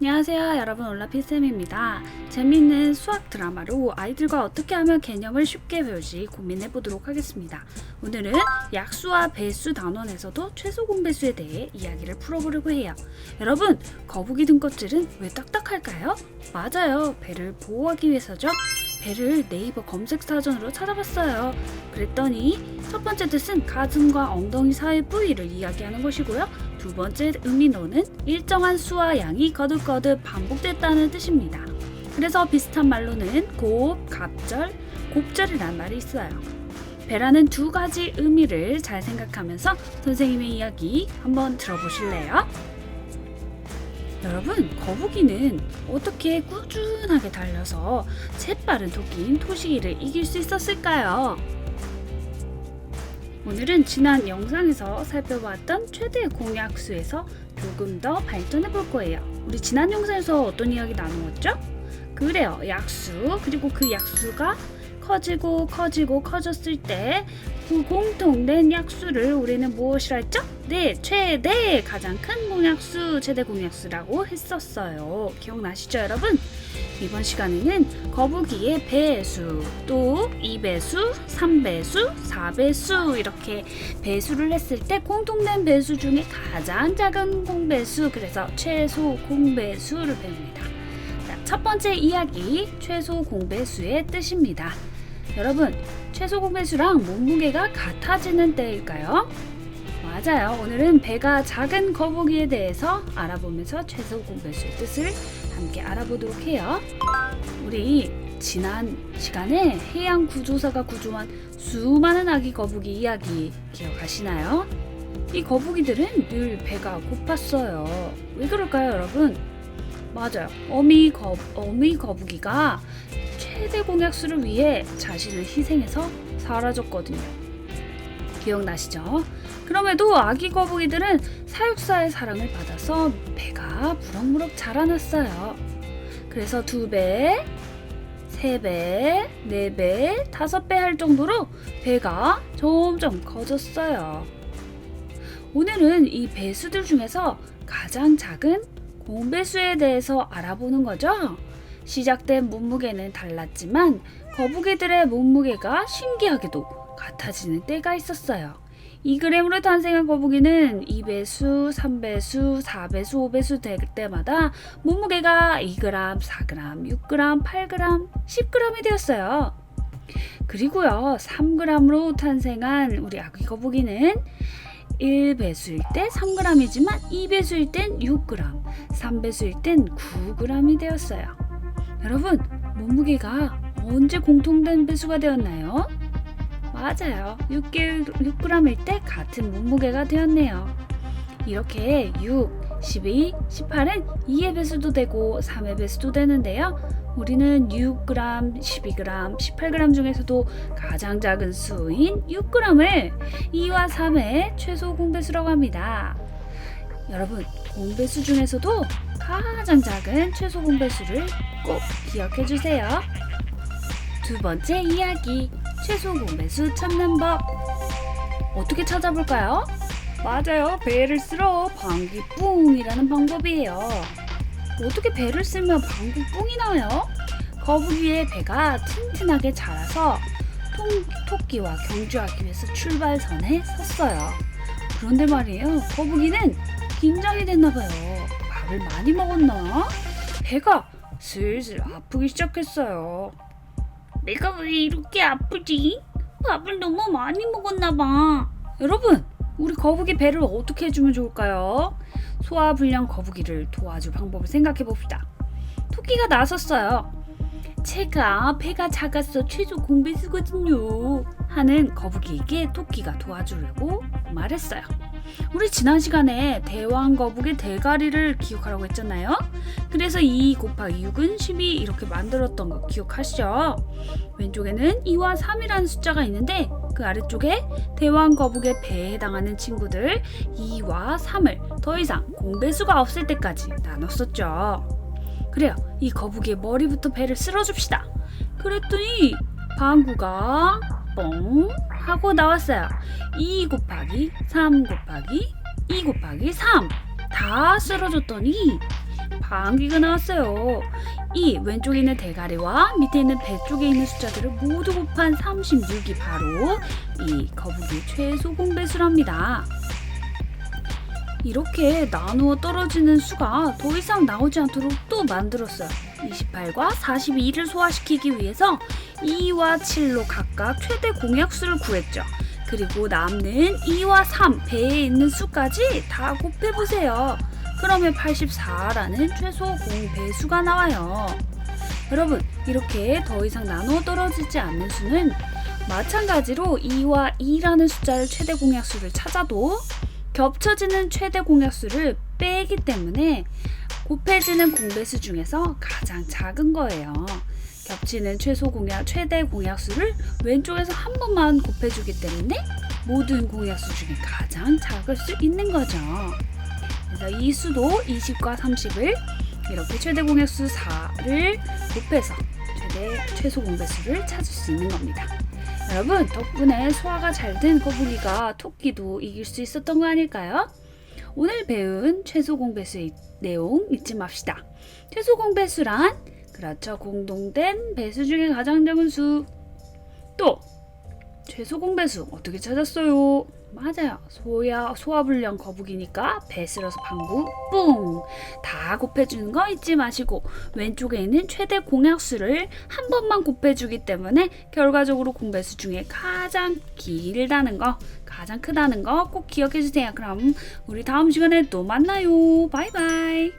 안녕하세요 여러분, 올라피쌤입니다. 재미있는 수학 드라마로 아이들과 어떻게 하면 개념을 쉽게 배울지 고민해 보도록 하겠습니다. 오늘은 약수와 배수 단원에서도 최소 공배수에 대해 이야기를 풀어보려고 해요. 여러분, 거북이 등껍질은 왜 딱딱할까요? 맞아요, 배를 보호하기 위해서죠. 배를 네이버 검색 사전으로 찾아봤어요. 그랬더니 첫 번째 뜻은 가슴과 엉덩이 사이 부위를 이야기하는 것이고요. 두 번째 의미로는 일정한 수와 양이 거듭거듭 반복됐다는 뜻입니다. 그래서 비슷한 말로는 곱, 갑절, 곱절이란 말이 있어요. 배라는 두 가지 의미를 잘 생각하면서 선생님의 이야기 한번 들어보실래요? 여러분, 거북이는 어떻게 꾸준하게 달려서 재빠른 토끼인 토시기를 이길 수 있었을까요? 오늘은 지난 영상에서 살펴봤던 최대 공약수에서 조금 더 발전해 볼 거예요. 우리 지난 영상에서 어떤 이야기 나누었죠? 그래요, 약수, 그리고 그 약수가 커졌을 때 그 공통된 약수를 우리는 무엇이라 했죠? 네, 최대, 가장 큰 공약수, 최대 공약수라고 했었어요. 기억나시죠, 여러분? 이번 시간에는 거북이의 배수, 또 2배수, 3배수, 4배수 이렇게 배수를 했을 때 공통된 배수 중에 가장 작은 공배수, 그래서 최소 공배수를 배웁니다. 자, 첫 번째 이야기, 최소 공배수의 뜻입니다. 여러분, 최소 공배수랑 몸무게가 같아지는 때일까요? 맞아요. 오늘은 배가 작은 거북이에 대해서 알아보면서 최소 공배수의 뜻을 함께 알아보도록 해요. 우리 지난 시간에 해양 구조사가 구조한 수많은 아기 거북이 이야기 기억하시나요? 이 거북이들은 늘 배가 고팠어요. 왜 그럴까요, 여러분? 맞아요. 어미 거북이가 최대 공약수를 위해 자신을 희생해서 사라졌거든요. 기억나시죠? 그럼에도 아기 거북이들은 사육사의 사랑을 받아서 배가 무럭무럭 자라났어요. 그래서 2배, 3배, 4배, 5배 할 정도로 배가 점점 커졌어요. 오늘은 이 배수들 중에서 가장 작은 공배수에 대해서 알아보는 거죠. 시작된 몸무게는 달랐지만 거북이들의 몸무게가 신기하게도 같아지는 때가 있었어요. 2g으로 탄생한 거북이는 2배수, 3배수, 4배수, 5배수 될 때마다 몸무게가 2g, 4g, 6g, 8g, 10g이 되었어요. 그리고요, 3g으로 탄생한 우리 아기 거북이는 1배수일 때 3g이지만 2배수일 땐 6g, 3배수일 땐 9g이 되었어요. 여러분, 몸무게가 언제 공통된 배수가 되었나요? 맞아요. 6g일 때 같은 몸무게가 되었네요. 이렇게 6, 12, 18은 2의 배수도 되고 3의 배수도 되는데요. 우리는 6g, 12g, 18g 중에서도 가장 작은 수인 6g을 2와 3의 최소 공배수라고 합니다. 여러분, 공배수 중에서도 가장 작은 최소 공배수를 꼭 기억해 주세요. 두 번째 이야기, 최소 공배수 찾는 법. 어떻게 찾아볼까요? 맞아요, 배를 쓸어 방귀뿡이라는 방법이에요. 어떻게 배를 쓸면 방귀뿡이 나요? 거북이의 배가 튼튼하게 자라서 토끼와 경주하기 위해서 출발선에 섰어요. 그런데 말이에요, 거북이는 긴장이 됐나봐요. 밥을 많이 먹었나? 배가 슬슬 아프기 시작했어요. 내가 왜 이렇게 아프지? 밥을 너무 많이 먹었나봐. 여러분, 우리 거북이 배를 어떻게 해주면 좋을까요? 소화불량 거북이를 도와줄 방법을 생각해 봅시다. 토끼가 나섰어요. 제가 배가 작아서 최소 공배수거든요 하는 거북이에게 토끼가 도와주려고 말했어요. 우리 지난 시간에 대왕 거북이 대가리를 기억하라고 했잖아요. 그래서 2 곱하기 6은 12 이렇게 만들었던 거 기억하시죠? 왼쪽에는 2와 3이라는 숫자가 있는데 그 아래쪽에 대왕 거북의 배에 해당하는 친구들 2와 3을 더 이상 공배수가 없을 때까지 나눴었죠. 그래요, 이 거북이의 머리부터 배를 쓸어줍시다. 그랬더니 방구가 뻥 하고 나왔어요. 2 곱하기 3 곱하기 2 곱하기 3 다 쓸어줬더니 방귀가 나왔어요. 이 왼쪽에 있는 대가리와 밑에 있는 배 쪽에 있는 숫자들을 모두 곱한 36이 바로 이 거북이 최소 공배수랍니다. 이렇게 나누어 떨어지는 수가 더 이상 나오지 않도록 또 만들었어요. 28과 42를 소화시키기 위해서 2와 7로 각각 최대 공약수를 구했죠. 그리고 남는 2와 3, 배에 있는 수까지 다 곱해보세요. 그러면 84라는 최소 공배수가 나와요. 여러분, 이렇게 더 이상 나누어 떨어지지 않는 수는 마찬가지로 2와 2라는 숫자를 최대 공약수를 찾아도 겹쳐지는 최대 공약수를 빼기 때문에 곱해지는 공배수 중에서 가장 작은 거예요. 겹치는 최대 공약수를 왼쪽에서 한 번만 곱해주기 때문에 모든 공약수 중에 가장 작을 수 있는 거죠. 그래서 이 수도 20과 30을 이렇게 최대 공약수 4를 곱해서 최소 공배수를 찾을 수 있는 겁니다. 여러분, 덕분에 소화가 잘 된 거북이가 토끼도 이길 수 있었던 거 아닐까요? 오늘 배운 최소 공배수의 내용 잊지 맙시다. 최소 공배수란 그렇죠, 공동된 배수 중에 가장 작은 수. 또 최소 공배수 어떻게 찾았어요? 맞아요, 소화불량 거북이니까 배 쓸어서 방구 뿡 다 곱해주는 거 잊지 마시고 왼쪽에 있는 최대 공약수를 한 번만 곱해주기 때문에 결과적으로 공배수 중에 가장 길다는 거, 가장 크다는 거 꼭 기억해주세요. 그럼 우리 다음 시간에 또 만나요. 바이바이.